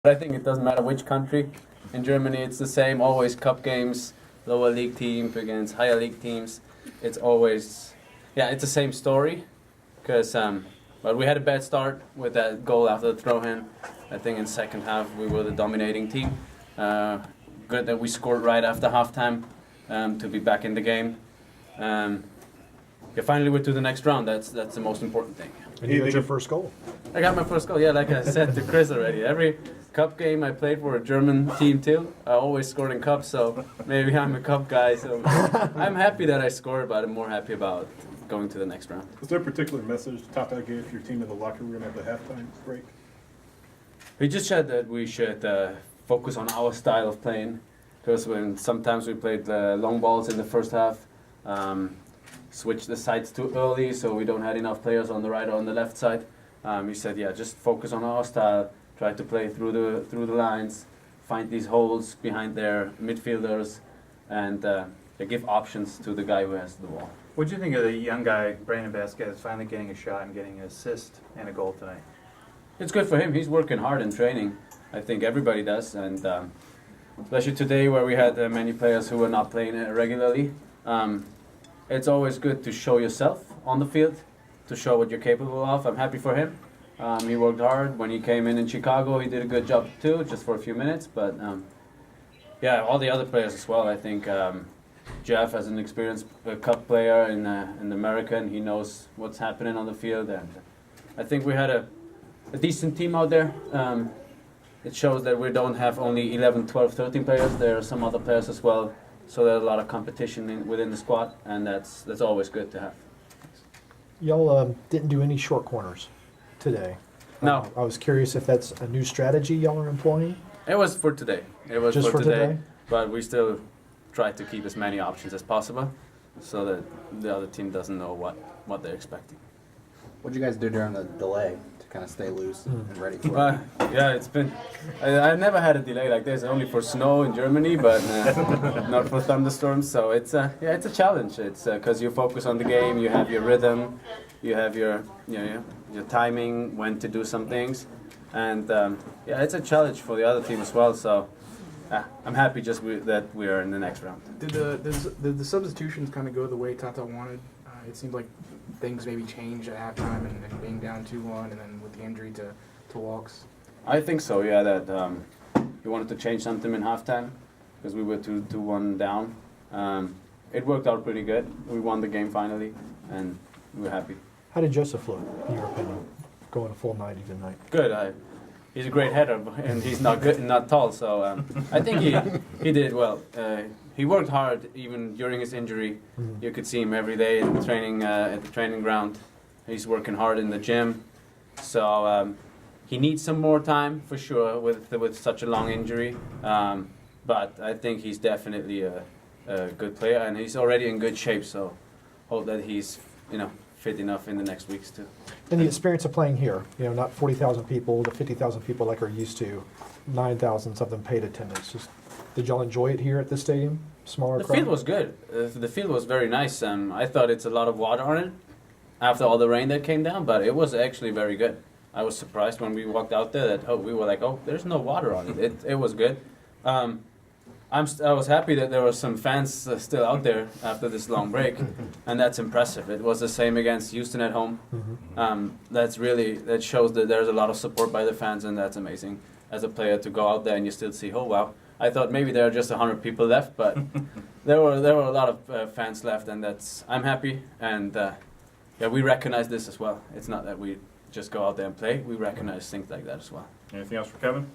I think it doesn't matter which country. In Germany, it's the same. Always cup games, lower league teams against higher league teams. It's always, it's the same story. Because, but we had a bad start with that goal after the throw-in. I think in second half we were the dominating team. Good that we scored right after halftime to be back in the game. Finally we're to the next round. That's the most important thing. And you got your first goal. I got my first goal. Yeah, like I said to Chris already. Every cup game I played for a German team too. I always scored in cups, so maybe I'm a cup guy. So I'm happy that I scored, but I'm more happy about going to the next round. Was there a particular message Tata gave your team in the locker room at the halftime break? He just said that we should focus on our style of playing, because when sometimes we played long balls in the first half, switched the sides too early, so we don't have enough players on the right or on the left side. He said, just focus on our style, try to play through the lines, find these holes behind their midfielders, and give options to the guy who has the ball. What do you think of the young guy, Brandon Vasquez, finally getting a shot and getting an assist and a goal tonight? It's good for him. He's working hard in training. I think everybody does, and especially today where we had many players who were not playing regularly. It's always good to show yourself on the field, to show what you're capable of. I'm happy for him. He worked hard. When he came in Chicago, he did a good job too, just for a few minutes. But all the other players as well. I think Jeff, as an experienced cup player in the American, he knows what's happening on the field. And I think we had a decent team out there. It shows that we don't have only 11, 12, 13 players. There are some other players as well. So there's a lot of competition within the squad, and that's always good to have. Y'all didn't do any short corners today. No. I was curious if that's a new strategy y'all are employing. It was for today. It was Just for today? But we still try to keep as many options as possible, so that the other team doesn't know what they're expecting. What did you guys do during the delay to kind of stay loose and ready for it? It's been. I've never had a delay like this. Only for snow in Germany, but not for thunderstorms. So it's a challenge. It's because you focus on the game. You have your rhythm. You have your timing when to do some things, and it's a challenge for the other team as well. So I'm happy that we are in the next round. Did the substitutions kind of go the way Tata wanted? It seemed like things maybe changed at halftime and being down 2-1, and then with the injury to Walks. I think so. Yeah, that he wanted to change something in halftime because we were 2-1 down. It worked out pretty good. We won the game finally, and we're happy. How did Joseph look, in your opinion, going a full 90 tonight? Good. He's a great header, and he's not good and not tall, so I think he did well. He worked hard even during his injury. Mm-hmm. You could see him every day in training at the training ground. He's working hard in the gym, so he needs some more time for sure with such a long injury. But I think he's definitely a good player, and he's already in good shape. So hope that he's fit enough in the next weeks too. And the experience of playing here, not 40,000 people to 50,000 people like are used to, 9,000 something paid attendance. Just, did y'all enjoy it here at the stadium? Smaller crowd? The field was good. The field was very nice. I thought it's a lot of water on it after all the rain that came down, but it was actually very good. I was surprised when we walked out there that we were like, there's no water on it. It was good. I was happy that there were some fans still out there after this long break, and that's impressive. It was the same against Houston at home. Mm-hmm. That shows that there's a lot of support by the fans, and that's amazing. As a player to go out there and you still see, oh wow, I thought maybe there are just 100 people left, but there were a lot of fans left, and I'm happy. And we recognize this as well. It's not that we just go out there and play. We recognize things like that as well. Anything else for Kevin?